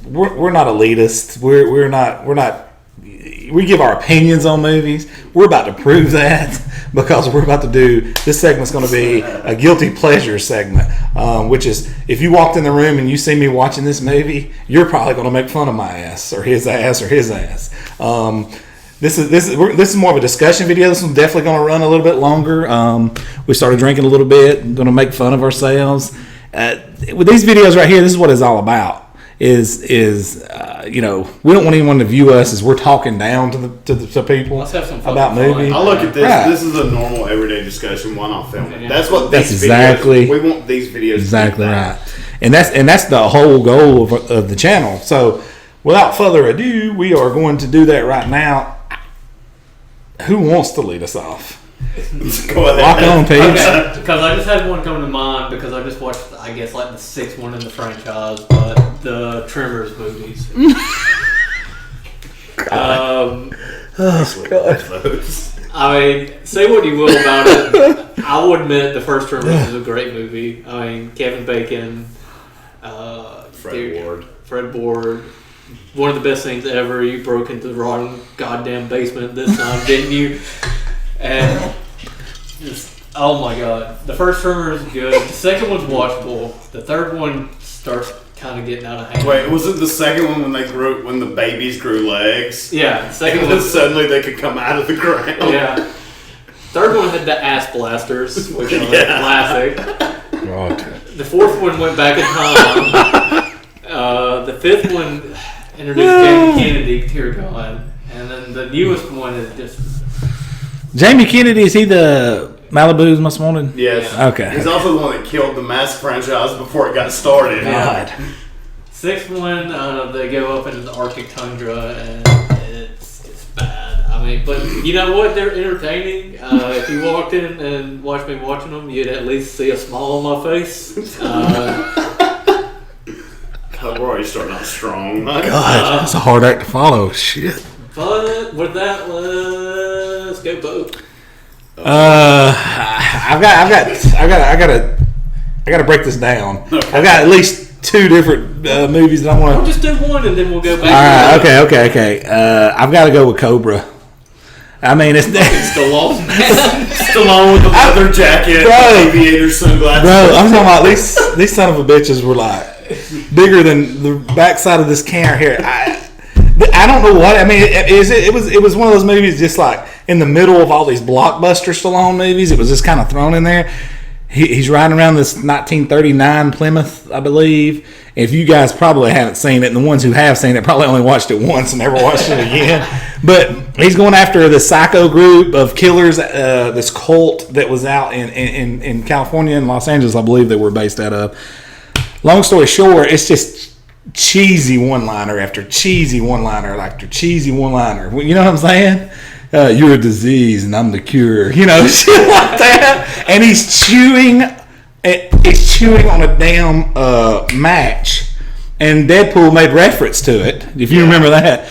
we're not elitist. We're not. We give our opinions on movies. We're about to prove that because we're about to do this segment's going to be a guilty pleasure segment, which is if you walked in the room and you see me watching this movie, you're probably going to make fun of my ass or his ass or his ass. This is more of a discussion video. This one's definitely going to run a little bit longer. We started drinking a little bit. Going to make fun of ourselves. With these videos right here, this is what it's all about. Is we don't want anyone to view us as we're talking down to people about movies. I look at this. Right. This is a normal everyday discussion. Why not film it? Yeah. That's exactly videos, we want these videos. Exactly right. And that's the whole goal of the channel. So without further ado, we are going to do that right now. Who wants to lead us off? Go ahead. Lock on, Pete. Okay, because I just had one come to mind because I just watched, I guess, like the sixth one in the franchise, but the Tremors movies. God. I mean, say what you will about it. I will admit the first Tremors is a great movie. I mean, Kevin Bacon, Fred Ward. One of the best things ever. You broke into the wrong goddamn basement this time, didn't you? And just, oh my god. The first Tremor is good. The second one's watchable. The third one starts kind of getting out of hand. Wait, was it the second one when the babies grew legs? Yeah, the second and one. Suddenly they could come out of the ground. Yeah. Third one had the ass blasters, which are classic. God. The fourth one went back in time. The fifth one introduced Jamie Kennedy, dear God. And then the newest one is just... Jamie Kennedy, is he the Malibu's Most Wanted? Yes. Yeah. Okay. He's also the one that killed the Mask franchise before it got started. God. Sixth one, they go up into the Arctic tundra, and it's bad. I mean, but you know what? They're entertaining. If you walked in and watched me watching them, you'd at least see a smile on my face. God, we're already starting out strong. God, that's a hard act to follow. Shit. But with that, let's go boat. I gotta break this down. Okay. I've got at least two different movies that I want to. We'll just do one and then we'll go back. All right, okay. I've got to go with Cobra. I mean, it's Stallone. Stallone with the leather jacket, aviator sunglasses. Bro, I'm talking about these son of a bitches were like bigger than the backside of this camera here. I don't know what I mean. It was one of those movies just like in the middle of all these blockbuster Stallone movies. It was just kind of thrown in there. He's riding around this 1939 Plymouth, I believe. If you guys probably haven't seen it, and the ones who have seen it probably only watched it once and never watched it again. But he's going after the psycho group of killers, this cult that was out in California and Los Angeles, I believe they were based out of. Long story short, it's just cheesy one-liner after cheesy one-liner after cheesy one-liner. You know what I'm saying? You're a disease and I'm the cure. You know, shit like that. And he's chewing on a damn match. And Deadpool made reference to it. If you remember that.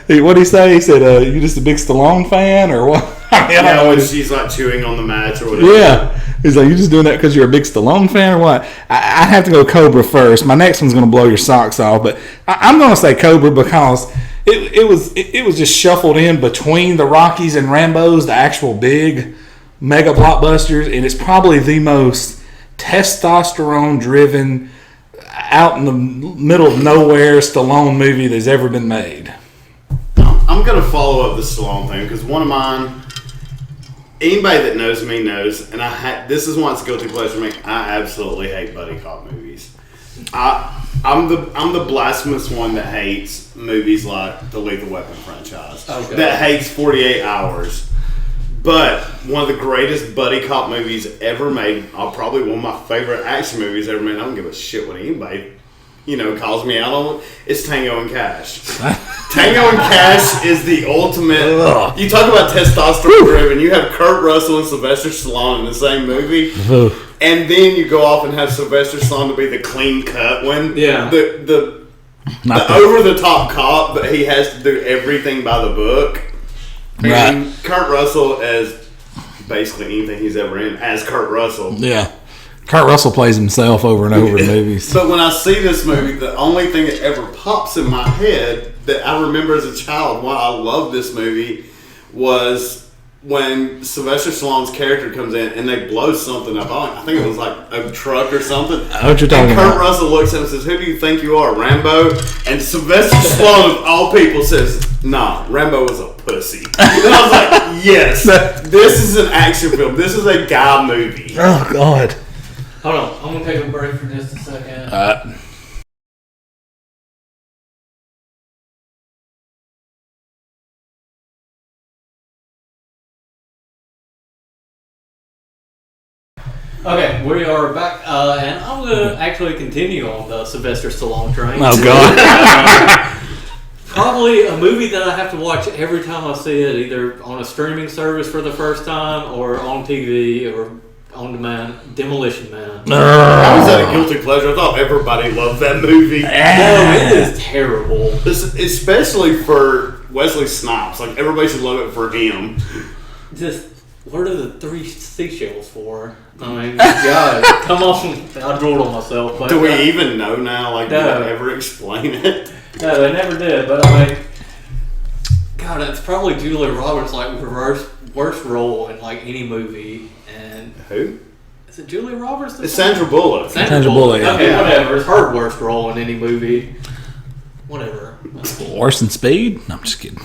What did he say? He said, you just a big Stallone fan or what? I mean, I don't know when she's like chewing on the match or whatever. Yeah. He's like, you just doing that because you're a big Stallone fan or what? I have to go Cobra first. My next one's going to blow your socks off. But I'm going to say Cobra because it was just shuffled in between the Rockies and Rambos, the actual big mega blockbusters. And it's probably the most testosterone-driven, out in the middle of nowhere Stallone movie that's ever been made. I'm going to follow up the Stallone thing because one of mine... Anybody that knows me knows, and this is why it's guilty pleasure to me. I absolutely hate buddy cop movies. I'm the blasphemous one that hates movies like the Lethal Weapon franchise. Okay. That hates 48 Hours. But one of the greatest buddy cop movies ever made, probably one of my favorite action movies ever made. I don't give a shit what anybody calls me out on it. It's Tango and Cash. Tango and Cash is the ultimate. You talk about testosterone driven. You have Kurt Russell and Sylvester Stallone in the same movie, and then you go off and have Sylvester Stallone to be the clean cut one. Yeah. The over the top cop, but he has to do everything by the book. And Kurt Russell as basically anything he's ever in as Kurt Russell. Yeah. Kurt Russell plays himself over and over in movies. But when I see this movie, the only thing that ever pops in my head that I remember as a child why I loved this movie was when Sylvester Stallone's character comes in and they blow something up. I think it was like a truck or something. I know what you're talking and Kurt about. Russell looks at him and says, "Who do you think you are, Rambo?" And Sylvester Stallone, of all people, says, "Nah, Rambo was a pussy." And I was like, yes, this is an action film. This is a guy movie. Oh, God. Hold on, I'm gonna take a break for just a second. Okay, we are back, and I'm gonna actually continue on the Sylvester Stallone train. Oh, God. Probably a movie that I have to watch every time I see it, either on a streaming service for the first time, or on TV, or on demand. Demolition Man. How was that a guilty pleasure? I thought everybody loved that movie. No, it is terrible. Especially for Wesley Snipes. Like, everybody should love it for him. Just, what are the three seashells for? I mean, God, come on. I drooled on myself. But Do we even know now? Like, No. did they ever explain it? No, they never did. But I mean, God, it's probably Julia Roberts' like worst role in like any movie. And Who? is it Julia Roberts? It's Sandra Bullock. Sandra Bullock, yeah. Okay, Yeah. whatever. It's her worst role in any movie. Whatever. Worse than Speed? No, I'm just kidding.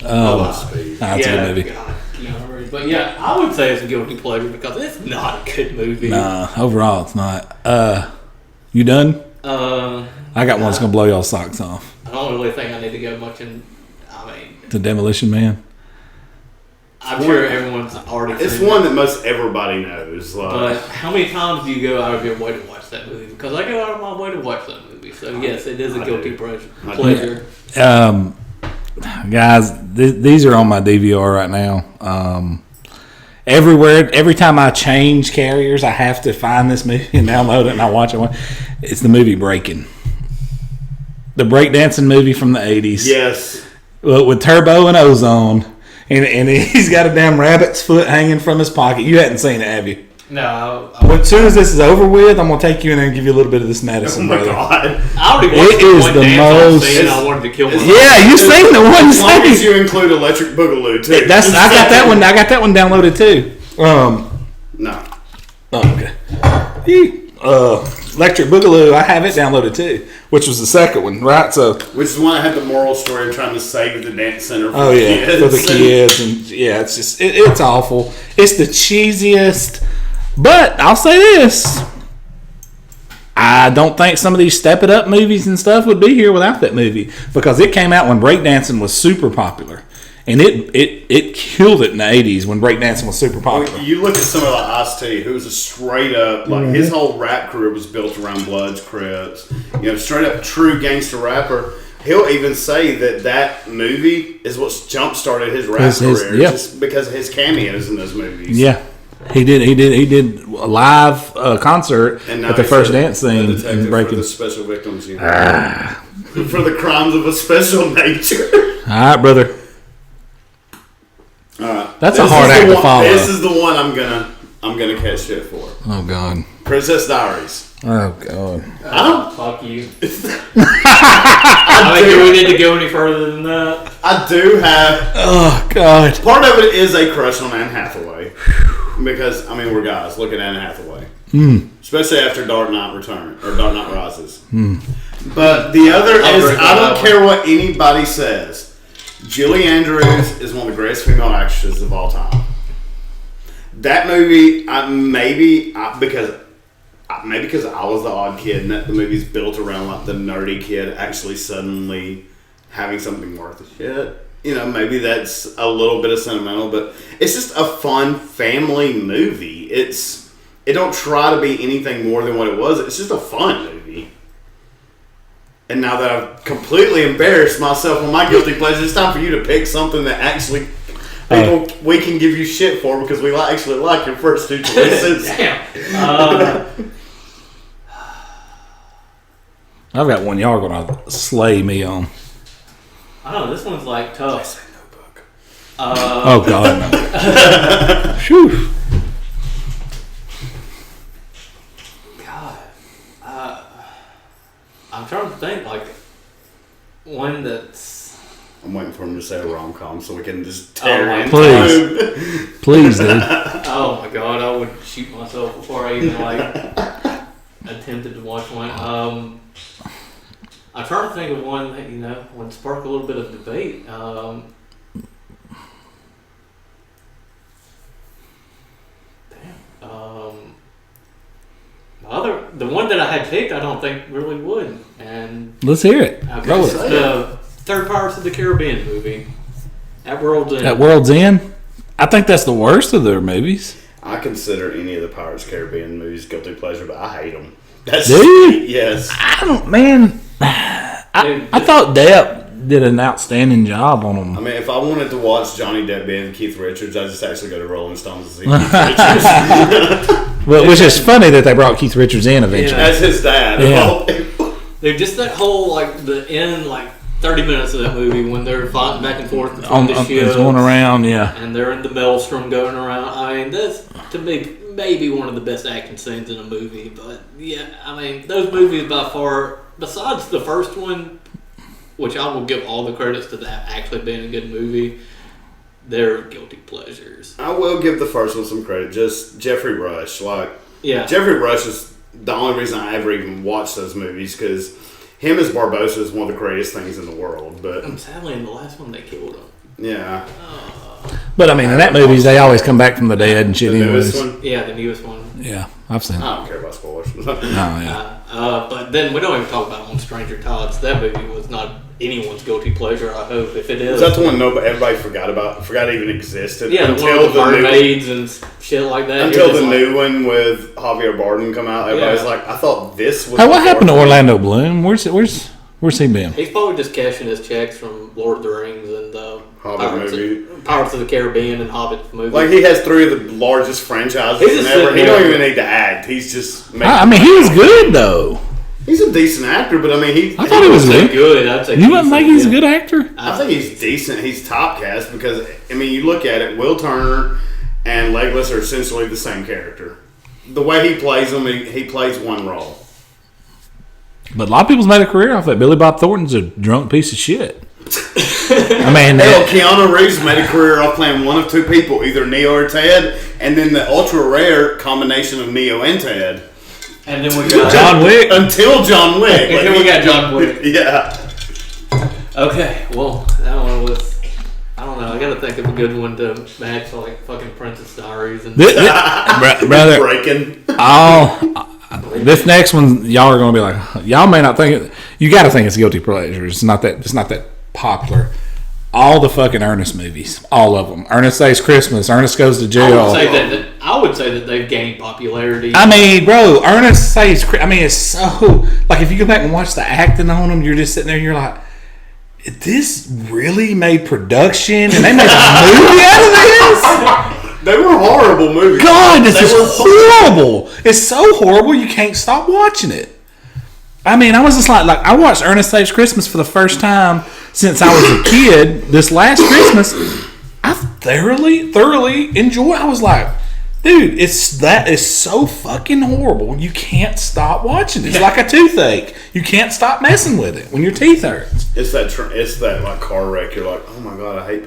I love Speed. Nah, it's a good movie. God, Keanu Reeves. But yeah, I would say it's a guilty pleasure because it's not a good movie. Nah, overall, it's not. You done? I got one that's going to blow y'all socks off. I don't really think I need to go much in. I mean, The Demolition Man. I'm sure everyone's already It's seen one it. that most everybody knows. Like, But how many times do you go out of your way to watch that movie? Because I go out of my way to watch that movie. So yes, it is a I guilty do. pleasure. Guys, these are on my DVR right now. Everywhere, every time I change carriers, I have to find this movie and download it, and I watch it. It's the movie Breaking, the breakdancing movie from the 80s. yes. With Turbo and Ozone, and he's got a damn rabbit's foot hanging from his pocket. You hadn't seen it, have you? No, Well, as soon as this is over with, I'm gonna take you in there and give you a little bit of this Oh medicine, my brother. God. I already watched It is one the dance most- scene I wanted to kill myself. Yeah, you seen the one? As long as scene. you include Electric Boogaloo, too. I got that one. I got that one downloaded too. No. Oh, okay. Electric Boogaloo, I have it downloaded too, which was the second one, right? So, Which is why I had the moral story of trying to save the dance center for oh the yeah, kids. for the kids, and yeah, it's just it's awful. It's the cheesiest, but I'll say this: I don't think some of these Step It Up movies and stuff would be here without that movie, because it came out when breakdancing was super popular, and it killed it in the '80s when breakdancing was super popular. You look at someone like Ice-T, who was a straight up, like, his whole rap career was built around Bloods, Crips, straight up true gangster rapper. He'll even say that movie is what jump started his rap career, yeah. just because of his cameos in those movies. Yeah, he did a live concert And now at the he's first a dance scene detective in for Breaking. the special victims unit. For the crimes of a special nature. All right, brother. All right. That's a This hard is the act to one- follow. This is the one I'm gonna catch shit for. Oh God. Princess Diaries. Oh God. I don't. Fuck you. I mean, do we need to go any further than that? I do have. Oh God. Part of it is a crush on Anne Hathaway. Because, I mean, we're guys. Look at Anne Hathaway. Especially after Dark Knight Return, or Dark Knight Rises. But the other I'll is, agree with I don't that care what anybody says. Julie Andrews is one of the greatest female actresses of all time. That movie, maybe because I was the odd kid, and that the movie's built around like the nerdy kid actually suddenly having something worth a shit. Maybe that's a little bit of sentimental, but it's just a fun family movie. It don't try to be anything more than what it was. It's just a fun movie. And now that I've completely embarrassed myself on my guilty pleasure, it's time for you to pick something that actually we can give you shit for, because we actually like your first two choices. Damn. I've got one y'all are gonna slay me on. I don't know. This one's like tough. Oh God. No. Phew. trying to think, like, one that's... I'm waiting for him to say a rom-com so we can just Oh, tear my into Please. Please, dude. Oh my god, I would shoot myself before I even, like, attempted to watch one. I'm trying to think of one that, you know, would spark a little bit of debate. The one that I had picked, I don't think really would. And Let's hear it. okay, Roll it's it. the third Pirates of the Caribbean movie. At World's End. At World's End, I think that's the worst of their movies. I consider any of the Pirates of the Caribbean movies guilty pleasure, but I hate them. That's Do you? Yes. I don't, man. I thought Depp did an outstanding job on them. I mean, if I wanted to watch Johnny Depp being Keith Richards, I'd just actually go to Rolling Stones and see Keith Richards. Well, which is funny that they brought Keith Richards in eventually. As his dad. Yeah. Dude, just that whole, like, the end, like, 30 minutes of that movie when they're fighting back and forth between the ships. It's going around, yeah. And they're in the maelstrom going around. I mean, that's, to me, maybe one of the best action scenes in a movie. But, yeah, I mean, those movies by far, besides the first one, which I will give all the credits to that actually being a good movie, they're guilty pleasures. I will give the first one some credit. Just Jeffrey Rush. Like, Yeah. Jeffrey Rush is the only reason I ever even watched those movies because him as Barbossa is one of the greatest things in the world. But And sadly, in the last one, they killed him. yeah, But I mean, in that movies, they always come back from the dead and shit. the newest Anyways, one. Yeah, the newest one. yeah, I've seen it. I don't care about spoilers. Oh yeah. But then we don't even talk about On Stranger Tides. That movie was not anyone's guilty pleasure, I hope. If it is. Is that the one everybody forgot it even existed? Yeah, the one with the mermaids and shit like that. Until the new one with Javier Bardem come out, everybody's like, I thought this was. Hey, what happened to Orlando Bloom? Where's he been? He's probably just cashing his checks from Lord of the Rings and Hobbit Pirates of the Caribbean and Hobbit movies. Like, he has 3 of the largest franchises He's just ever. sitting He don't there. even need to act. He's just. I mean, he was good though. He's a decent actor, but I mean, I thought he was good. good. I'd say You wouldn't think he's a good actor? I think he's decent. He's top cast because, I mean, you look at it, Will Turner and Legolas are essentially the same character. The way he plays them, he plays one role. But a lot of people's made a career off that. Billy Bob Thornton's a drunk piece of shit. I mean, Hell, Keanu Reeves made a career off playing one of 2 people, either Neo or Ted, and then the ultra rare combination of Neo and Ted. And then we got John Wick. Until John Wick. And then we got John Wick. Yeah. Okay, well, that one was. I don't know. I got to think of a good one to match like fucking Princess Diaries and. Brother, Breaking. this next one, y'all are going to be like, y'all may not think it. You got to think it's guilty pleasure. It's not that popular. All the fucking Ernest movies, all of them. Ernest Saves Christmas. Ernest Goes to Jail. I would say that they've gained popularity. I mean, bro, Ernest Saves Christmas. I mean, it's so like if you go back and watch the acting on them, you're just sitting there, you're like, this really made production, and they made a movie out of this. They were horrible movies. God, this is horrible. It's so horrible you can't stop watching it. I mean, I was just like I watched Ernest Saves Christmas for the first time since I was a kid. This last Christmas, I thoroughly enjoyed. I was like, dude, that is so fucking horrible. You can't stop watching it. It's like a toothache. You can't stop messing with it when your teeth hurts. It's that like car wreck. You're like, oh my god, I hate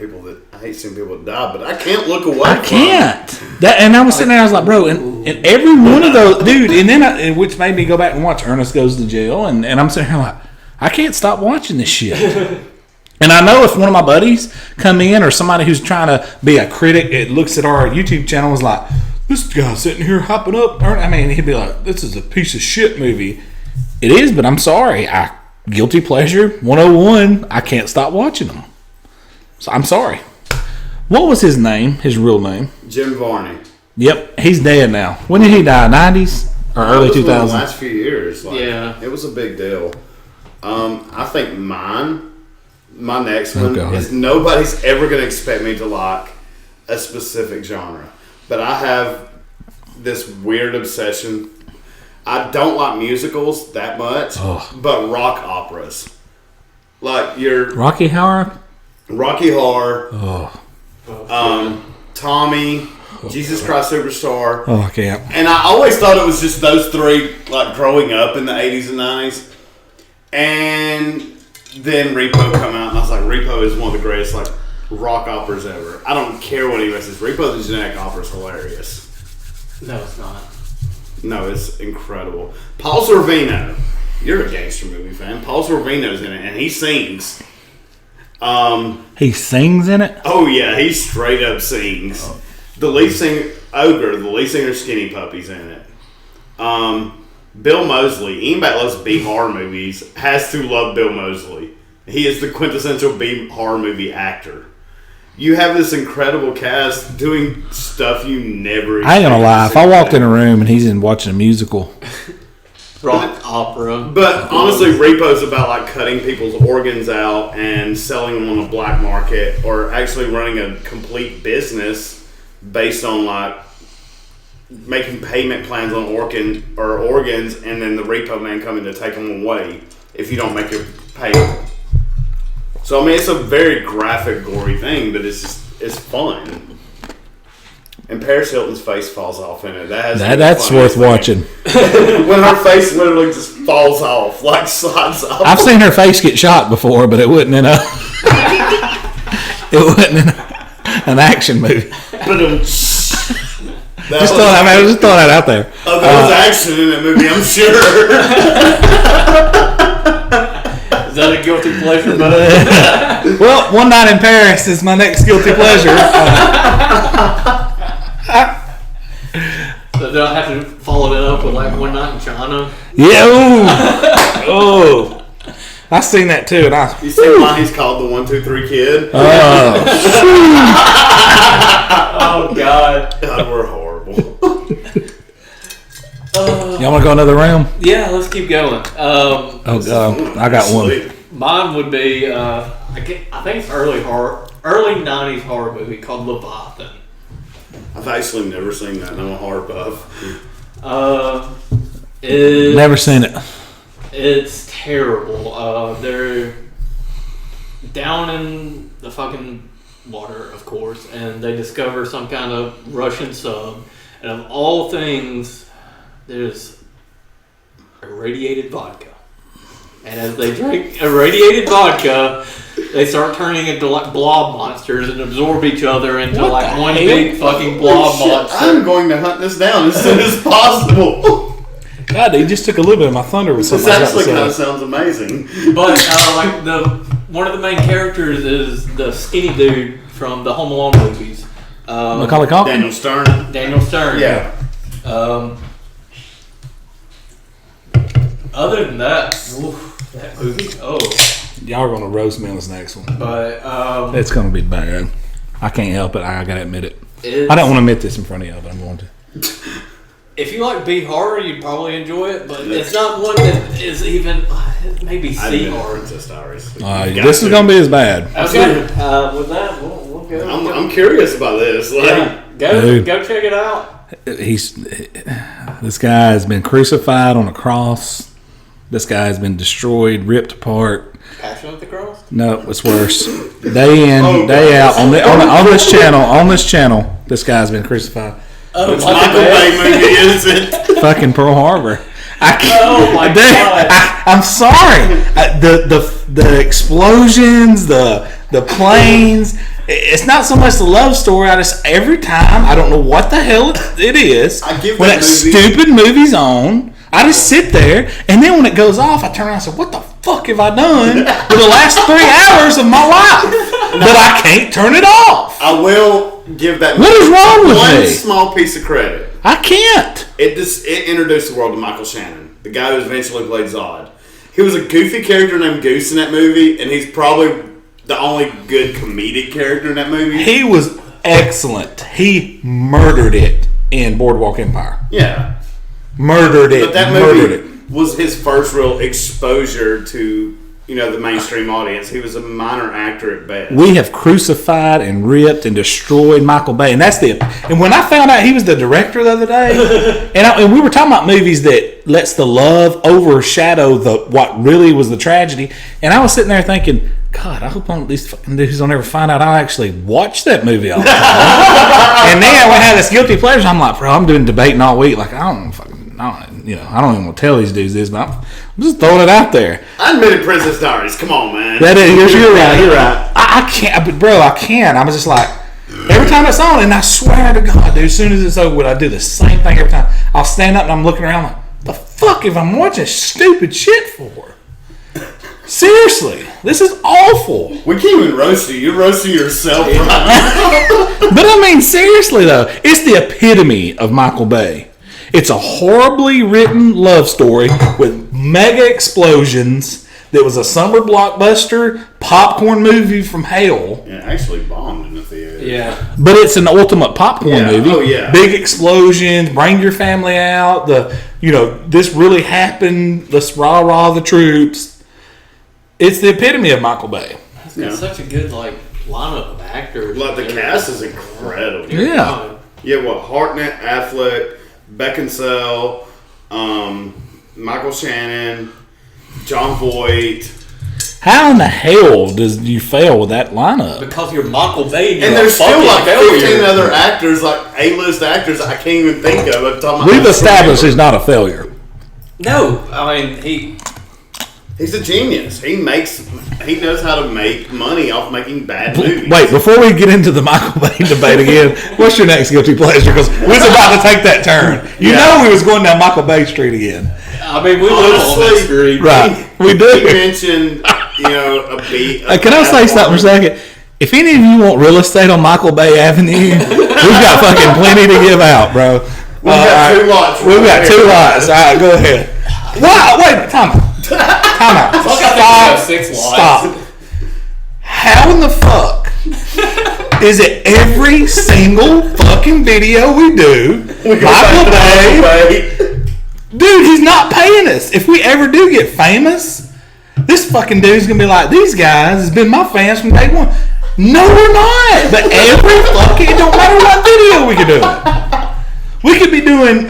seeing people die, but I can't look away. I can't. And I was sitting there, I was like, bro, and every one of those, dude, and then which made me go back and watch Ernest Goes to Jail, and I'm sitting here like, I can't stop watching this shit. And I know if one of my buddies come in or somebody who's trying to be a critic, it looks at our YouTube channel and is like, this guy's sitting here hopping up. I mean, he'd be like, this is a piece of shit movie. It is, but I'm sorry. Guilty pleasure 101. I can't stop watching them. So I'm sorry. What was his name? His real name? Jim Varney. Yep, he's dead now. When did he die? 90s or early 2000s? The last few years. Yeah, it was a big deal. I think my next one is nobody's ever going to expect me to like a specific genre, but I have this weird obsession. I don't like musicals that much, but rock operas, like your Rocky Horror. Tommy, Jesus Christ Superstar. Oh, I can't. And I always thought it was just those 3, like growing up in the 80s and 90s. And then Repo come out, and I was like, Repo is one of the greatest like rock operas ever. I don't care what anybody says. Repo the Genetic Opera is hilarious. No, it's not. No, it's incredible. Paul Sorvino, you're a gangster movie fan. Paul Sorvino's in it, and he sings. He sings in it? Oh yeah, he straight up sings. The lead singer, Ogre, the lead singer, Skinny Puppy's in it. Bill Moseley, anybody that loves B horror movies has to love Bill Moseley. He is the quintessential B horror movie actor. You have this incredible cast doing stuff you never. I ain't gonna lie. If I walked in a room and he's in watching a musical, Rock opera. But honestly, Repo's about like cutting people's organs out and selling them on the black market, or actually running a complete business based on like making payment plans on organs, and then the repo man coming to take them away if you don't make your payment. So I mean, it's a very graphic, gory thing, but it's fun. And Paris Hilton's face falls off in it. That's worth watching. When her face literally just falls off, like slides off. I've seen her face get shot before, but it wasn't in a an action movie. But Just throw that out there. Oh, there was action in that movie, I'm sure. Is that a guilty pleasure, bud? Well, One Night in Paris is my next guilty pleasure. So they'll have to follow it up with like One Night in China. Yeah, oh. I've seen that too, and You see why he's called the 1-2-3 Kid? Oh God! God, we're horrible. Y'all want to go another round? Yeah, let's keep going. I got one. Mine would be I think it's early 90s horror movie called Leviathan. I've actually never seen that, and I'm a horror buff. Never seen it. It's terrible. They're down in the fucking water, of course, and they discover some kind of Russian sub, and of all things, there's irradiated vodka. And as they drink irradiated vodka, they start turning into like blob monsters and absorb each other into What like the one hell? big fucking blob monster. I'm going to hunt this down as soon as possible. God, he just took a little bit of my thunder with This something. actually kind of sounds amazing. But like one of the main characters is the skinny dude from the Home Alone movies. Macaulay Culkin? Daniel Stern. Daniel Stern. Yeah. Other than that, that movie. Y'all are going to roast me on this next one. But It's going to be bad. I can't help it. I got to admit it. it's- I don't want to admit this in front of y'all, but I'm going to. if you like B horror, you'd probably enjoy it. But it's not one that is even maybe I C didn't know horror. Princess Diaries. This is going to be as bad. Okay. With that, we'll go. I'm curious about this. Like, Dude. Go check it out. This guy has been crucified on a cross. This guy has been destroyed, ripped apart. Passion of the Cross. No, it's worse. Day in, day out on this channel. On this channel, this guy's been crucified. Oh, it's Michael Bay movie, is it? Fucking Pearl Harbor. Oh my God. I'm sorry. The explosions, the planes. It's not so much the love story. Every time I don't know what the hell it is. I give when that that movie- stupid movie's on, I just sit there, and then when it goes off, I turn around and say, "What the fuck have I done for the last 3 hours of my life that I can't turn it off?" I will give that What is wrong with one me? small piece of credit. I can't. It introduced the world to Michael Shannon, the guy who eventually played Zod. He was a goofy character named Goose in that movie, and he's probably the only good comedic character in that movie. He was excellent. He murdered it in Boardwalk Empire. Yeah. Murdered it. But that murdered movie was his first real exposure to, the mainstream audience. He was a minor actor at best. We have crucified and ripped and destroyed Michael Bay, and and when I found out he was the director the other day, and we were talking about movies that lets the love overshadow what really was the tragedy, and I was sitting there thinking, God, I hope these fucking dudes don't ever find out I actually watched that movie all the time. And then we had this guilty pleasure. I'm like, bro, I'm doing debating all week. Like, I don't fucking. I don't even want to tell these dudes this, but I'm just throwing it out there. I admitted Princess Diaries. Come on, man. That is, you're right. I can't, but bro, I can. I was just like, every time it's on, and I swear to God, dude, as soon as it's over, I do the same thing every time. I'll stand up and I'm looking around like, the fuck if I'm watching stupid shit for? Seriously, this is awful. We can't even roast you. You're roasting yourself right now. But I mean, seriously though, it's the epitome of Michael Bay. It's a horribly written love story with mega explosions that was a summer blockbuster popcorn movie from hell. Yeah, actually bombed in the theater. Yeah. But it's an ultimate popcorn movie. Oh, yeah. Big explosions, bring your family out. This really happened. Let's rah the troops. It's the epitome of Michael Bay. It's got such a good lineup of actors. Like the cast is incredible. Yeah. Yeah, Hartnett, Affleck, Beckinsale, Michael Shannon, John Voight. How in the hell does you fail with that lineup? Because you're Michael Bay And there's still like 15 other actors, like A-list actors I can't even think of. We've established he's not a failure. No, I mean he's a genius. He knows how to make money off making bad movies. Wait, before we get into the Michael Bay debate again, what's your next guilty pleasure? Because we was about to take that turn. You know we was going down Michael Bay Street again. I mean, we live on that street. Right, we do. He mentioned, a beat. Can I say something for a second? If any of you want real estate on Michael Bay Avenue, we've got fucking plenty to give out, bro. We've got 2 lots. We've got 2 lots. All right, go ahead. Wow, wait a minute, time out. Stop. How in the fuck is it every single fucking video we do, Michael Bay? Dude, he's not paying us. If we ever do get famous, this fucking dude's gonna be like, these guys has been my fans from day one. No, we're not. But every fucking, it don't matter what video we could do. We could be doing,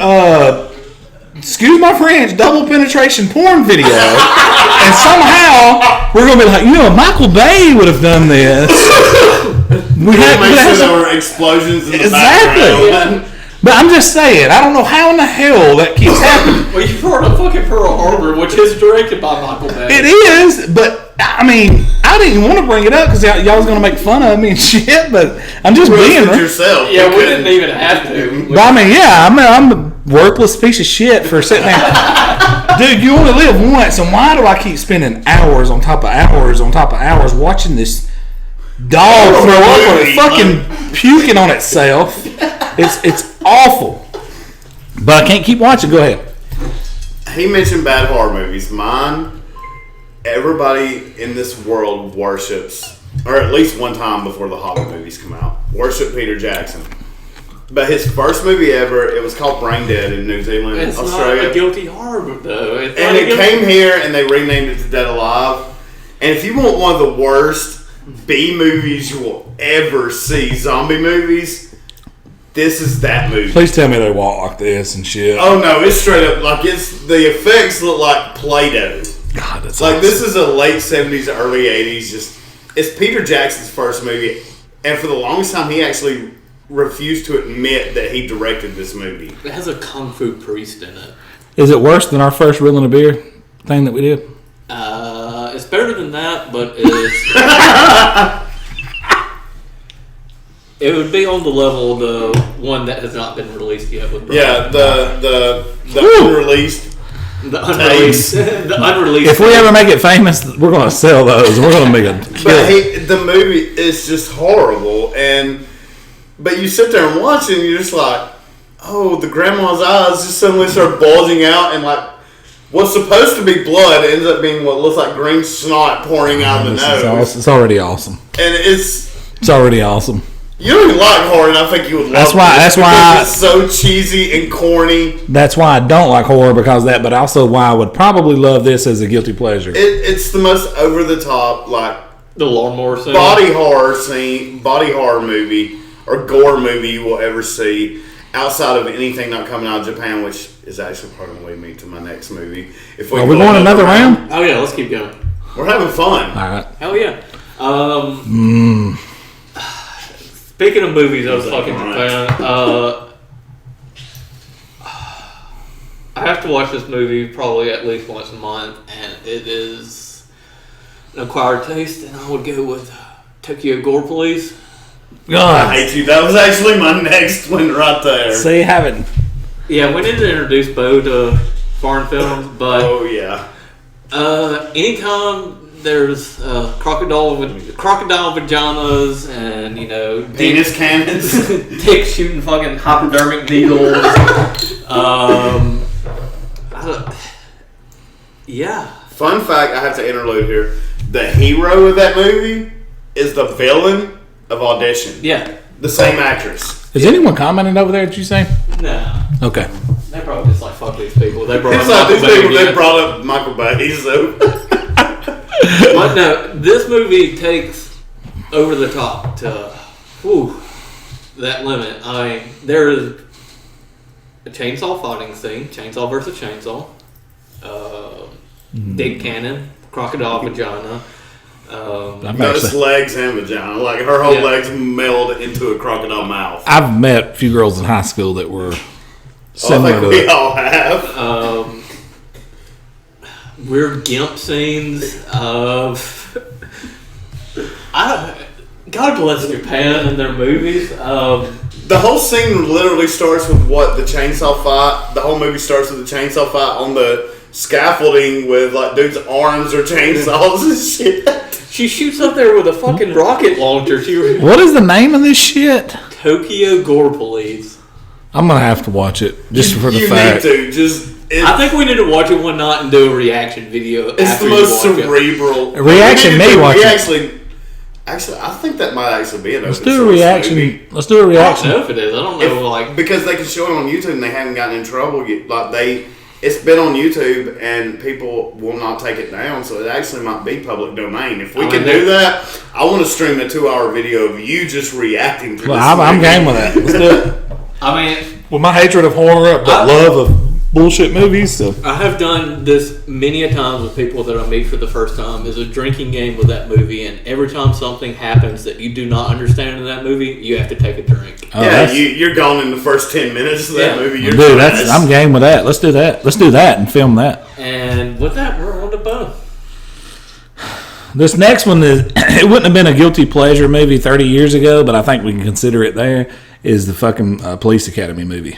excuse my French, double penetration porn video, and somehow we're gonna be like, Michael Bay would have done this. We had make sure there were explosions in the background. But I'm just saying, I don't know how in the hell that keeps happening. Well, you brought up fucking Pearl Harbor, which is directed by Michael Bay. It is, but I mean, I didn't even want to bring it up because y'all was gonna make fun of me and shit. But I'm just being yourself. Yeah, we didn't even have to. But I mean, yeah, I'm a worthless piece of shit for sitting there. Dude, you only live once, and why do I keep spending hours on top of hours on top of hours watching this dog throw up or fucking puking on itself? It's awful. But I can't keep watching. Go ahead. He mentioned bad horror movies. Mine, everybody in this world worships, or at least one time before the Hobbit movies come out, worship Peter Jackson. But his first movie ever, it was called Brain Dead in New Zealand, it's Australia. Not a guilty horror, though. And it came here, and they renamed it to Dead Alive. And if you want one of the worst B movies you will ever see, zombie movies, this is that movie. Please tell me they walk like this and shit. Oh no, it's straight up like the effects look like Play-Doh. God, that's like awesome. This is a late 70s, early 80s. It's Peter Jackson's first movie, and for the longest time, he actually refused to admit that he directed this movie. It has a kung fu priest in it. Is it worse than our first reeling a beer thing that we did? It's better than that, but it's. It would be on the level of the one that has not been released yet. With yeah, the unreleased. The unreleased. The unreleased. If we ever make it famous, we're going to sell those. And we're going to make a But the movie is just horrible, but you sit there and watch it, and you're just like, oh, the grandma's eyes just suddenly start bulging out, and like what's supposed to be blood ends up being what looks like green snot pouring out of the nose. It's already awesome. And it's already awesome. You don't even like horror, and I think you would love it. That's why it's so cheesy and corny. That's why I don't like horror, because of that, but also why I would probably love this as a guilty pleasure. It's the most over the top, like the lawnmower scene, body horror movie or gore movie you will ever see outside of anything not coming out of Japan, which is actually probably going to lead me to my next movie. Are we going another round? Oh yeah, let's keep going. We're having fun. All right. Hell yeah. Speaking of movies, I was fucking Japan. I have to watch this movie probably at least once a month, and it is an acquired taste, and I would go with Tokyo Gore Police. I God. hate you. That was actually my next one right there. So you haven't. Yeah, we need to introduce Bo to foreign films, but Oh yeah. anytime there's crocodile vaginas and Penis cannons. dick shooting fucking hypodermic needles. Yeah. Fun fact, I have to interlude here. The hero of that movie is the villain of Audition. Yeah. The same actress. Is anyone commenting over there? Did you say? No. Okay. They probably just like fuck these people. They brought It's up like Michael these Bay people, they again. brought up Michael Bay, so. But no, this movie takes over the top to that limit. I mean, there is a chainsaw fighting scene, chainsaw versus chainsaw, dick cannon, crocodile vagina. I've, No, it's actually, legs and vagina. Like her whole Yeah. legs meld into a crocodile mouth. I've met a few girls in high school that were I similar think to we it. all have. Weird gimp scenes of. God bless Japan and their movies. The whole scene literally starts with what? The chainsaw fight. The whole movie starts with the chainsaw fight on the scaffolding with like dudes' arms or chainsaws and shit. She shoots up there with a fucking rocket launcher. What is the name of this shit? Tokyo Gore Police. I'm gonna have to watch it just for the you fact. need to just. I think we need to watch it one night and do a reaction video. It's after the you most watch it. cerebral. Reaction may watch we it. Actually, I think that might actually be an Let's open do a source reaction. movie. Let's do a I don't reaction. know if it is. I don't know. Because they can show it on YouTube and they haven't gotten in trouble yet. It's been on YouTube and people will not take it down, so it actually might be public domain. If we can do that, I want to stream a 2-hour video of you just reacting to Well, this. I'm movie. game with that. Let's do it. I mean, With my hatred of horror, but love of bullshit movies. So I have done this many a times with people that I meet for the first time. Is a drinking game with that movie, and every time something happens that you do not understand in that movie, you have to take a drink. oh, Yeah, that's- you're gone in the first 10 minutes of that Yeah. movie. You're dude, trash. I'm game with that. Let's do that. Let's do that and film that. And with that, we're on to Bo. This next one is it wouldn't have been a guilty pleasure movie 30 years ago, but I think we can consider it there. Is the fucking Police Academy movie?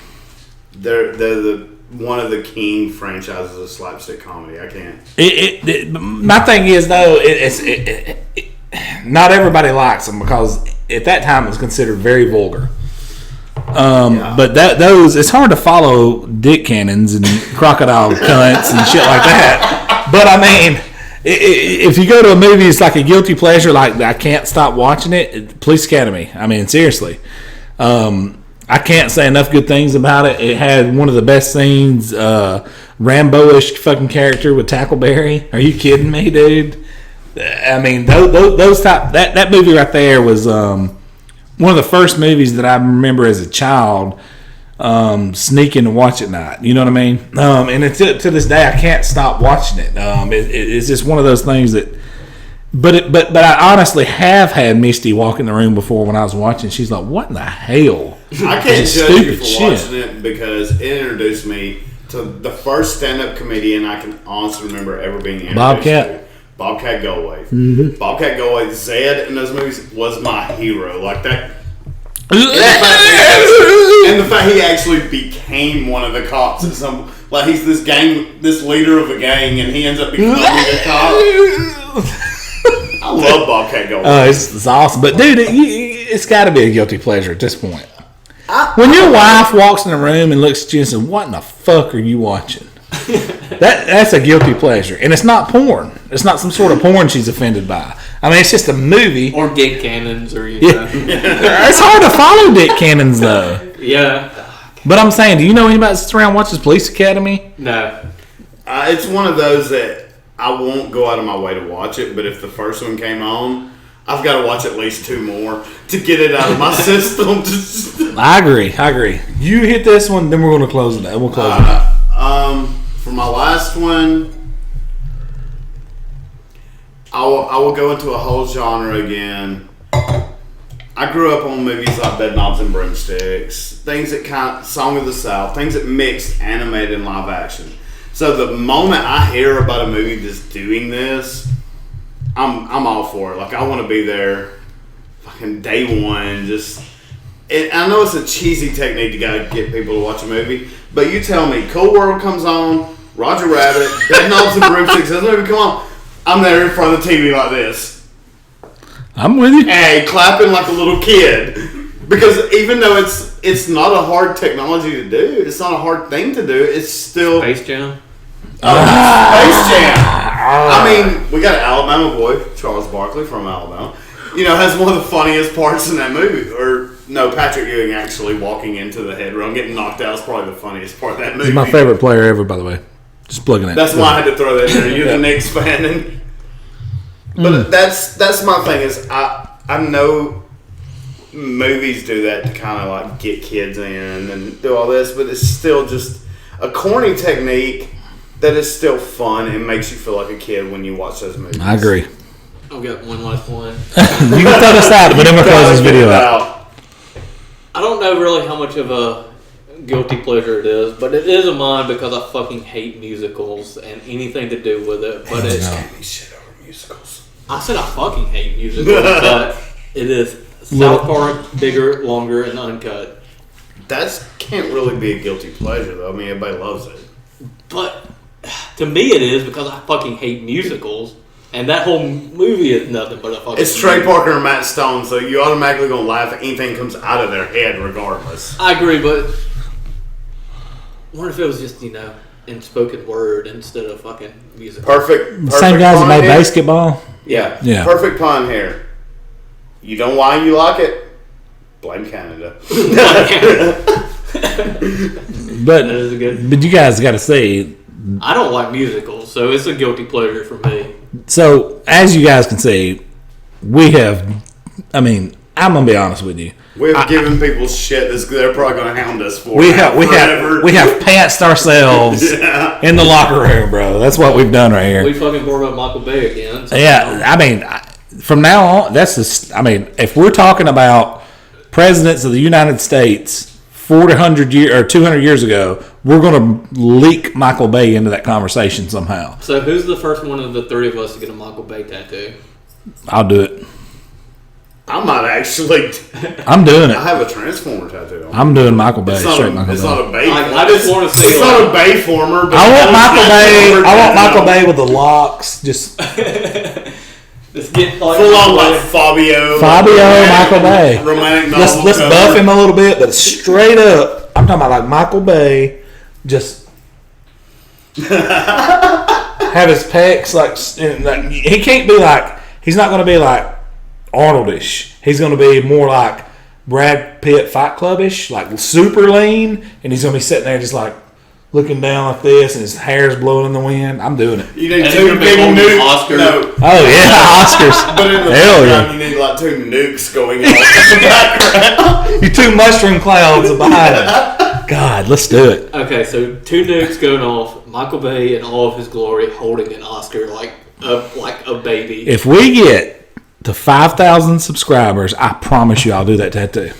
They're the one of the king franchises of slapstick comedy. I can't. My thing is though, not everybody likes them because at that time it was considered very vulgar. But those it's hard to follow dick cannons and crocodile cunts and shit like that. But I mean, if you go to a movie, it's like a guilty pleasure. Like I can't stop watching it. Police Academy. I mean, seriously. I can't say enough good things about it. It had one of the best scenes, Rambo-ish fucking character with Tackleberry. Are you kidding me, dude? I mean, those type that movie right there was one of the first movies that I remember as a child sneaking to watch at night. You know what I mean? And to this day, I can't stop watching it. It's just one of those things that. But I honestly have had Misty walk in the room before when I was watching. She's like, "What in the hell?" I can't It's judge you stupid for shit. watching it because it introduced me to the first stand-up comedian I can honestly remember ever being introduced Bobcat. to. Bobcat Goldthwait. Mm-hmm. Bobcat Goldthwait, Zed in those movies was my hero. Like that. And the fact he actually became one of the cops at some, like he's this leader of a gang, and he ends up becoming a cop. I love Bobcat Goldthwait. It's awesome, but dude, it's got to be a guilty pleasure at this point. When your wife walks in the room and looks at you and says, "What in the fuck are you watching?" That's a guilty pleasure, and it's not porn. It's not some sort of porn she's offended by. I mean, it's just a movie. Or dick cannons, or It's hard to follow dick cannons though. yeah. But I'm saying, do you know anybody that sits around and watches Police Academy? No. It's one of those that I won't go out of my way to watch it, but if the first one came on, I've got to watch at least 2 more to get it out of my system. I agree. You hit this one, then we're going to close it out. We'll close it out. For my last one, I will go into a whole genre again. I I grew up on movies like Bed Knobs and Broomsticks, things that Song of the South, things that mixed animated and live action. So the moment I hear about a movie that's doing this, I'm all for it. Like, I want to be there, fucking day one. I know it's a cheesy technique to get people to watch a movie, but you tell me, Cool World comes on, Roger Rabbit, Bed Knobs and Broomsticks, this movie come on, I'm there in front of the TV like this. I'm with you. Hey, clapping like a little kid. Because even though it's not a hard technology to do, it's not a hard thing to do, it's still... Space Jam? Space Jam! I mean, we got an Alabama boy, Charles Barkley from Alabama, has one of the funniest parts in that movie. Or, no, Patrick Ewing actually walking into the headrun, getting knocked out is probably the funniest part of that movie. He's my favorite player ever, by the way. Just plugging it. That's why I had to throw that in there. You're the Knicks fan. But that's my thing is I know movies do that to kind of like get kids in and do all this, but it's still just a corny technique that is still fun and makes you feel like a kid when you watch those movies. I agree. I've got one last one. You can throw this out, but then we'll close this video out. I don't know really how much of a guilty pleasure it is, but it is of mine because I fucking hate musicals and anything to do with it. But it's Shit over musicals. I said I fucking hate musicals, but it is South Park, bigger, longer, and uncut. That can't really be a guilty pleasure though. I mean, everybody loves it. But to me, it is because I fucking hate musicals, and that whole movie is nothing but a fucking. It's Trey Parker and Matt Stone, so you automatically gonna laugh at anything comes out of their head, regardless. I agree, but I wonder if it was just in spoken word instead of fucking music. Perfect Same guys that pun made here. basketball. Yeah. Yeah. Perfect pun here. You know why you like it? Blame Canada. But That is a good. you guys got to say, I don't like musicals, so it's a guilty pleasure for me. so as you guys can see, we have. I mean, I'm gonna be honest with you. We've given people shit that they're probably going to hound us for. We have forever. pantsed ourselves in the locker room, bro. That's what we've done right here. We fucking brought up Michael Bay again. So Yeah, I mean, from now on, that's just. I mean, if we're talking about presidents of the United States 400 years or 200 years ago, we're going to leak Michael Bay into that conversation somehow. So who's the first one of the three of us to get a Michael Bay tattoo? I'll do it. I might actually. I'm doing I it. have a Transformer tattoo. I'm doing Michael Bay. It's not Straight Michael it's Bay. not a Bay. I just want to see. It's not a Bay former. But I want Michael Bay. Transformer I want tattoo. Michael Bay with the locks. Just Let's get like Full on like Fabio. Michael Bay. Romantic novel. Let's cover. buff him a little bit, but straight up, I'm talking about like Michael Bay. Just have his pecs like he can't be like. He's not going to be like Arnoldish. He's going to be more like Brad Pitt Fight Club-ish, like super lean, and he's going to be sitting there just like looking down like this, and his hair's blowing in the wind. I'm doing it. You need And two you're gonna be big holding nukes. Oscar. No, Oh yeah, Oscars. but in the Hell background, yeah. you need like two nukes going on in the background. You two mushroom clouds behind him. God, let's do it. Okay, so two nukes going off. Michael Bay in all of his glory, holding an Oscar like a baby. If we get to 5,000 subscribers, I promise you I'll do that tattoo.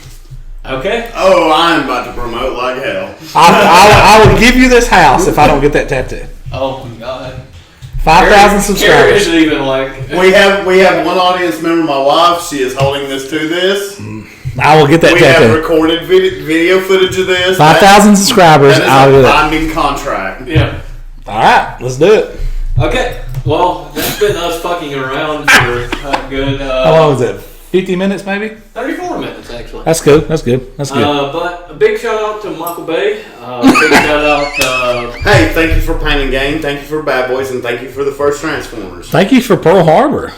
Okay. Oh, I'm about to promote like hell. I will give you this house if I don't get that tattoo. Oh my god. 5,000 Carrie subscribers. isn't even like. We have one audience member, my wife. She is holding this to this. I will get that We have tattoo. recorded video footage of this. 5,000 subscribers, That I'll is do a that. binding contract. Yeah. All right, let's do it. Okay. Well, that's been us fucking around for a good How long was it? 50 minutes maybe? 34 minutes actually. That's good. That's good. That's good. But a big shout out to Michael Bay. Big shout out to Hey, thank you for Pain and Gain. Thank you for Bad Boys, and thank you for the first Transformers. Thank you for Pearl Harbor.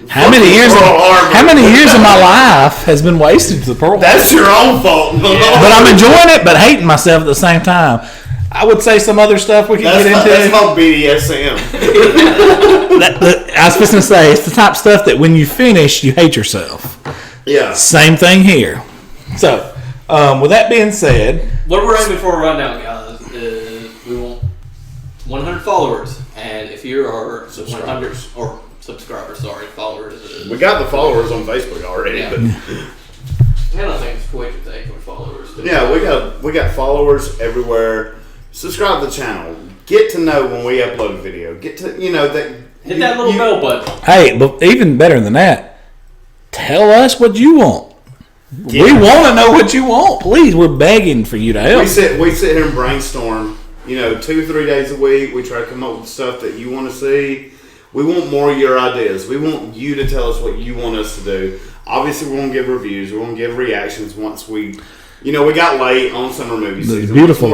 How Fuck many years? Pearl Harbor. How many years of my life has been wasted to Pearl Harbor? That's your own fault. But I'm enjoying it, but hating myself at the same time. I would say some other stuff we can get into. That's called BDSM. I was just going to say, it's the type of stuff that when you finish, you hate yourself. Yeah. Same thing here. So, with that being said, what we're aiming for right now, guys, is we want 100 followers, and if you are 100 or subscribers, sorry, followers. We got the followers on Facebook already. Yeah. But And I think Twitch is 8 followers. Too. Yeah, we got followers everywhere. Subscribe to the channel. Get to know when we upload a video. Get to that. Hit that little bell button. Hey, but even better than that, tell us what you want. Yeah. We want to know what you want. Please, we're begging for you to help. We sit here and brainstorm. 2 or 3 days a week. We try to come up with stuff that you want to see. We want more of your ideas. We want you to tell us what you want us to do. Obviously, we're going to give reviews. We're going to give reactions once we got late on summer movie season. It's beautiful,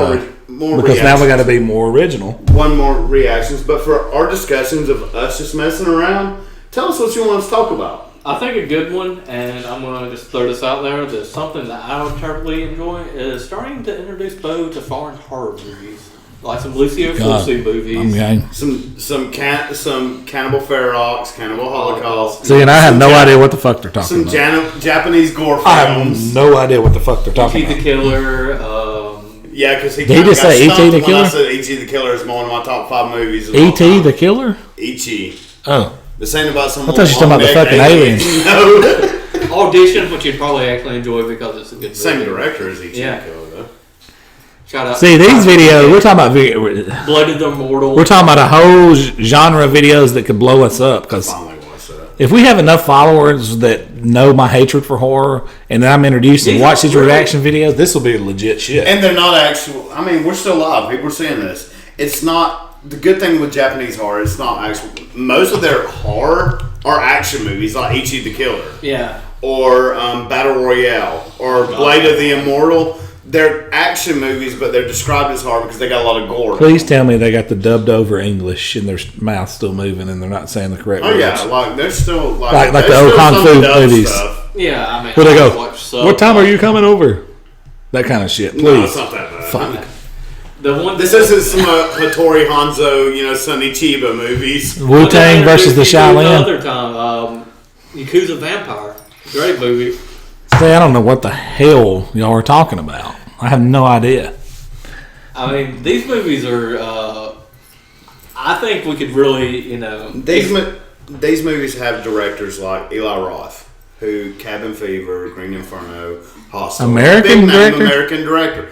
more because now we got to reactions. be more original. One more reactions. But for our discussions of us just messing around, tell us what you want us to talk about. I think a good one, and I'm going to just throw this out there, that something that I would terribly enjoy is starting to introduce Bo to foreign horror movies. Like some Lucio Fulci movies. I'm game. Some Cannibal Ferox, Cannibal Holocaust. See, and I have no idea what the fuck they're talking Some about. Japanese gore I films. have no idea what the fuck they're talking E.T. the about. Killer. Yeah, because he Did he kinda just got say E.T. stumped the when Killer? I said E.T. the Killer is one of my top 5 movies. of all E.T. time. the Killer? E.T. Oh. This ain't about some. I thought you were talking about the fucking aliens. No. Audition, which you'd probably actually enjoy because it's a good movie. Same director as E.T. Yeah. the Killer, though. Shout out. See, these videos, we're talking about Blood of the Immortal. we're talking about a whole genre of videos that could blow us up. Because Finally watched that. if we have enough followers that know my hatred for horror, and then I'm introduced and These watch are these really- reaction videos, this will be legit shit. And they're not actual. I mean, we're still live. People are seeing this. It's not. The good thing with Japanese horror, it's not actual. Most of their horror are action movies, like E.T. the Killer, Yeah. or Battle Royale, or Blade of the Immortal. They're action movies, but they're described as horror because they got a lot of gore. Please tell me they got the dubbed over English and their mouth still moving and they're not saying the correct Oh words. yeah, like they're still Like there's the old still Kung some Fu dub movies. stuff. Yeah, I mean, Where they I go, watch some- what time are you coming over? That kind of shit. No, Please. it's not that bad. Fuck. The one This isn't some Hattori Hanzo, Sonny Chiba movies. Wu-Tang versus the Shaolin. Other time, Yakuza Vampire, great movie. See, I don't know what the hell y'all are talking about. I have no idea. I mean, these movies are. I think we could really, These movies have directors like Eli Roth, who Cabin Fever, Green Inferno, Hostel. American Big name director? American director.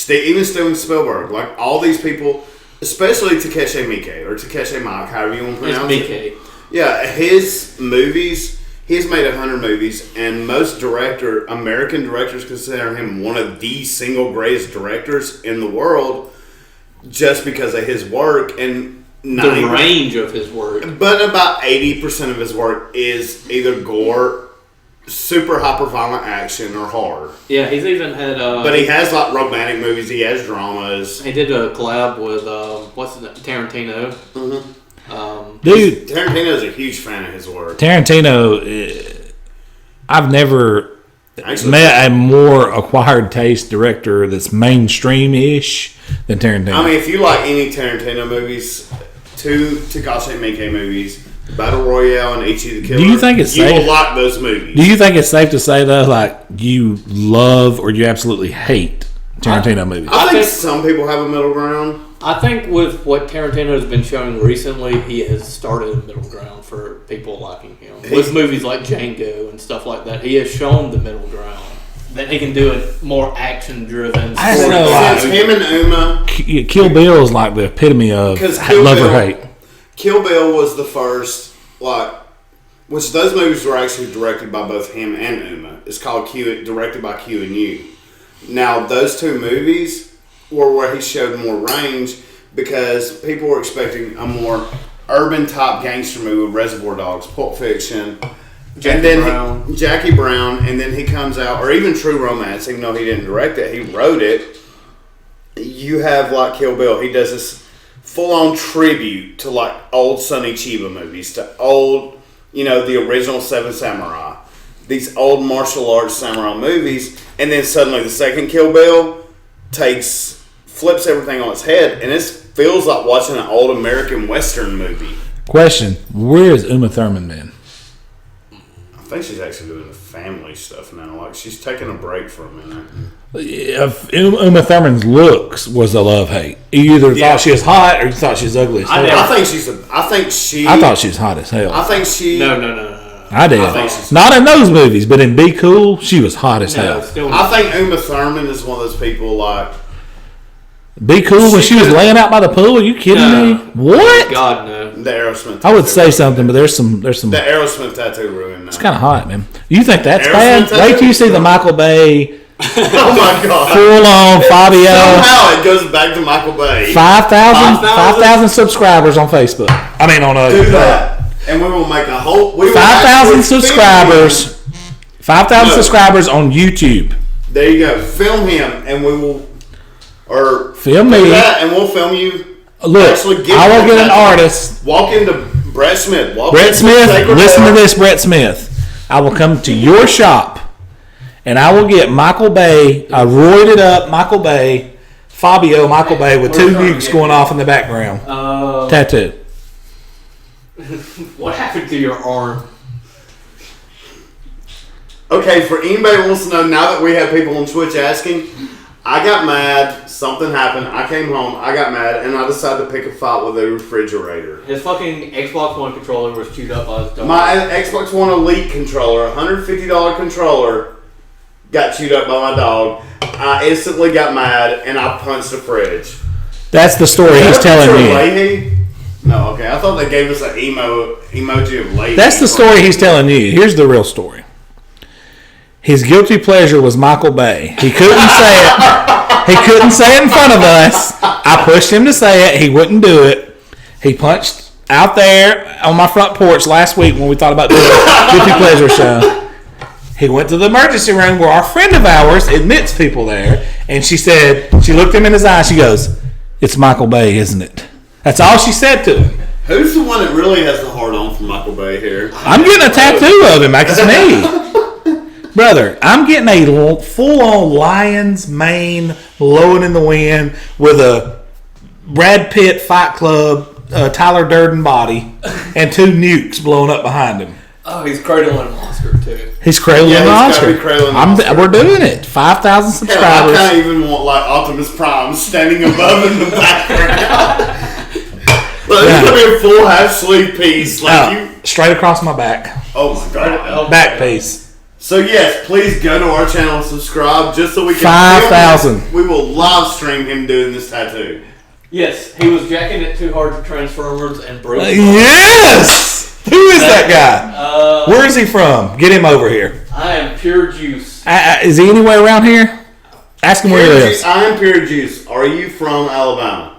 Even Steven Spielberg, like all these people, especially Takeshi Miike or Takeshi Mike, however you want to It's pronounce it. BK. Yeah, his movies. He's made 100 movies, and most American directors consider him one of the single greatest directors in the world, just because of his work and The range of his work. But about 80% of his work is either gore, super hyper violent action, or horror. Yeah, he's even had. But he has like romantic movies. He has dramas. He did a collab with Tarantino. Mm-hmm. Dude, Tarantino's a huge fan of his work. Tarantino, I've never Actually, met a more acquired taste director that's mainstream-ish than Tarantino. I mean, if you like any Tarantino movies, 2 Takashi Miike movies, Battle Royale and E.T. the Killer, Do you think it's you safe? will like those movies. Do you think it's safe to say, though, like, you love or you absolutely hate Tarantino movies? I think think- some people have a middle ground. I think with what Tarantino has been showing recently, he has started a middle ground for people liking him. With movies like Django and stuff like that, he has shown the middle ground. That he can do it more action-driven. I don't know, Since him and Uma, Kill Bill is like the epitome of because Kill love or Bill, hate. Kill Bill was the first, which those movies were actually directed by both him and Uma. It's called directed by Q and U. Now, those 2 movies were where he showed more range because people were expecting a more urban type gangster movie with Reservoir Dogs, Pulp Fiction, Jackie Brown, and then he comes out, or even True Romance, even though he didn't direct it, he wrote it. You have like Kill Bill, he does this full-on tribute to like old Sonny Chiba movies, to old, the original Seven Samurai, these old martial arts samurai movies, and then suddenly the second Kill Bill flips everything on its head, and it feels like watching an old American Western movie. Question, where is Uma Thurman been? I think she's actually doing the family stuff now. Like, she's taking a break for a minute. If Uma Thurman's looks was a love-hate. You either Yeah. thought she was hot or you thought she was ugly as hell. I think she. I thought she was hot as hell. I think she. No. I did. I think she's- Not in those movies, but in Be Cool, she was hot as No, hell. still. I think Uma Thurman is one of those people like. Be Cool when she was laying out by the pool. Are you kidding No. me? What? God no. The Aerosmith. I would tattoo. say something, but there's some. The Aerosmith tattoo ruined that. It's kind of hot, man. You think that's Aerosmith bad? tattoo? Wait till you see the Michael Bay Oh my god. full on Fabio. Somehow it goes back to Michael Bay. 5,000 subscribers on Facebook. I mean on Do that, and we will make a whole. We will 5,000 actually film subscribers. 5,000 No. subscribers on YouTube. him. There you go. Film him, and we will. Or Film do me. that, and we'll film you. Look, Actually give I will him get an that- artist. Walk into Brett Smith. Walk Brett into Smith, Sacred listen to Heart. this, Brett Smith. I will come to your shop, and I will get Michael Bay, a roided up Michael Bay, Fabio Michael Bay with two We're trying to nukes get going you. off in the background. Tattoo. What happened to your arm? Okay, for anybody who wants to know, now that we have people on Twitch asking, I got mad. Something happened. I came home. I got mad, and I decided to pick a fight with a refrigerator. His fucking Xbox One controller was chewed up by his dog. My Xbox One Elite controller, $150 controller, got chewed up by my dog. I instantly got mad, and I punched the fridge. That's the story he's telling me. Leahy? No, okay. I thought they gave us an emoji of Leahy. That's the story he's telling you. Here's the real story. His guilty pleasure was Michael Bay. He couldn't say it. He couldn't say it in front of us. I pushed him to say it. He wouldn't do it. He punched out there on my front porch last week when we thought about doing a guilty pleasure show. He went to the emergency room where our friend of ours admits people there, and she said, she looked him in his eye. She goes, "It's Michael Bay, isn't it?" That's all she said to him. Who's the one that really has the hard on for Michael Bay here? I'm getting a tattoo of him like it's me. Brother, I'm getting a full-on lion's mane blowing in the wind with a Brad Pitt Fight Club Tyler Durden body and two nukes blowing up behind him. Oh, he's cradling an Oscar too. He's cradling Yeah, an he's gotta Oscar. be cradling an Oscar. We're doing it. 5,000 Hell, I subscribers. kind of even want like Optimus Prime standing above in the background. But Yeah. it's gonna be a full half sleeve piece, like Oh, you. straight across my back. Oh my god! Back piece. So yes, please go to our channel and subscribe, just so we can. 5,000. film this. We will live stream him doing this tattoo. Yes, he was jacking it too hard to Transformers and broke. Yes! Who is that guy? Where is he from? Get him over here. I am pure juice. Is he anywhere around here? Ask him where he Pure lives. Juice, I am Pure Juice. Are you from Alabama?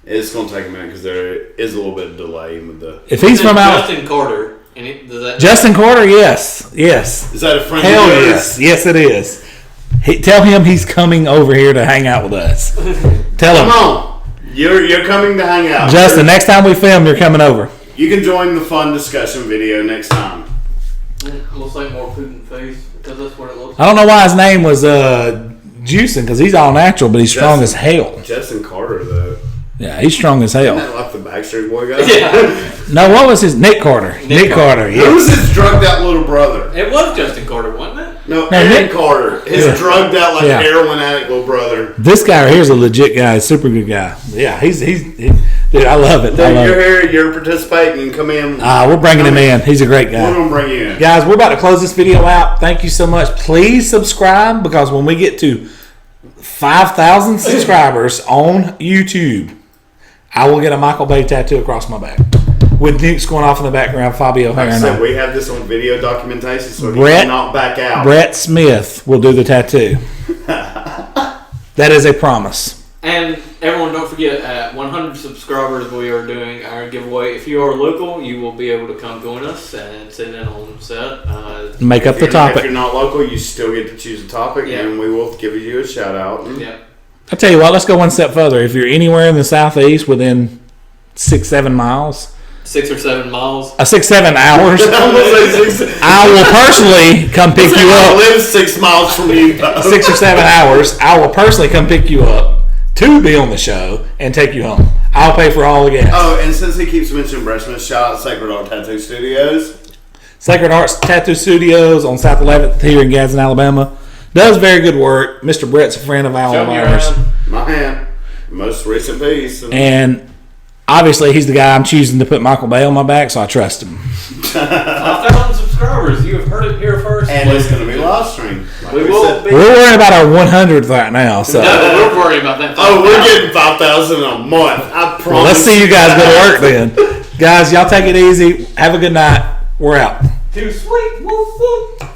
It's gonna take a minute because there is a little bit of delay with the. If he's from Alabama. Justin Carter. And does that Justin Carter, yes. Yes. Is that a friend Hell of yours? yes. Yes, it is. Tell him he's coming over here to hang out with us. Tell Come him. on, you're coming to hang out. Justin, next time we film, you're coming over. You can join the fun discussion video next time. looks like more Putin face? Because that's what it looks I like. don't know why his name was Juicing, because he's all natural, but he's strong as hell. Justin Carter, though. Yeah, he's strong as Isn't hell. that like the Backstreet Boy guy? Yeah, No, what was his? Nick Carter. Nick Carter, Who yeah. was his drugged out little brother? it was Justin Carter, wasn't it? No, No, Aaron Nick- Carter. His Yeah. drugged out like Yeah. heroin addict little brother. This guy right here is a legit guy, super good guy. Yeah, he's dude, I love it. I Dude, love you're it. here, you're participating, you can come in. We're bringing him in. He's a great We're guy. gonna bring you in. Guys, we're about to close this video out. Thank you so much. Please subscribe, because when we get to 5,000 subscribers on YouTube, I will get a Michael Bay tattoo across my back with nukes going off in the background. Fabio Like I Hair said, and we have this on video documentation, so he Brett- cannot back out. Brett Smith will do the tattoo. That is a promise. And everyone, don't forget, at 100 subscribers, we are doing our giveaway. If you are local, you will be able to come join us and sit in on set. Make up the If topic. you're not local, you still get to choose a topic, Yeah. and we will give you a shout out. Yeah. I'll tell you what, let's go one step further. If you're anywhere in the southeast within 6-7 miles, 6 or 7 miles. 6-7 hours, I'm gonna say six. I will personally come pick you I up. live 6 miles from you. 6 or 7 hours, I will personally come pick you up to be on the show and take you home. I'll pay for all the gas. Oh, and since he keeps mentioning Brett Smith, shout out Sacred Art Tattoo Studios. Sacred Arts Tattoo Studios on South 11th here in Gadsden, Alabama. Does very good work. Mr. Brett's a friend of Show me ours. around. My hand. Most recent piece. And obviously he's the guy I'm choosing to put Michael Bay on my back, so I trust him. 5,000 subscribers. You have heard it here first. And it's going to be live streamed. Like we we will said. be. We're worrying about our 100th right now, so No, we're worried about that. Oh, we're getting 5,000 a month. I promise. well, let's see you guys go to work then. Guys, y'all take it easy. Have a good night. We're out. Too sweet. Woof, woof.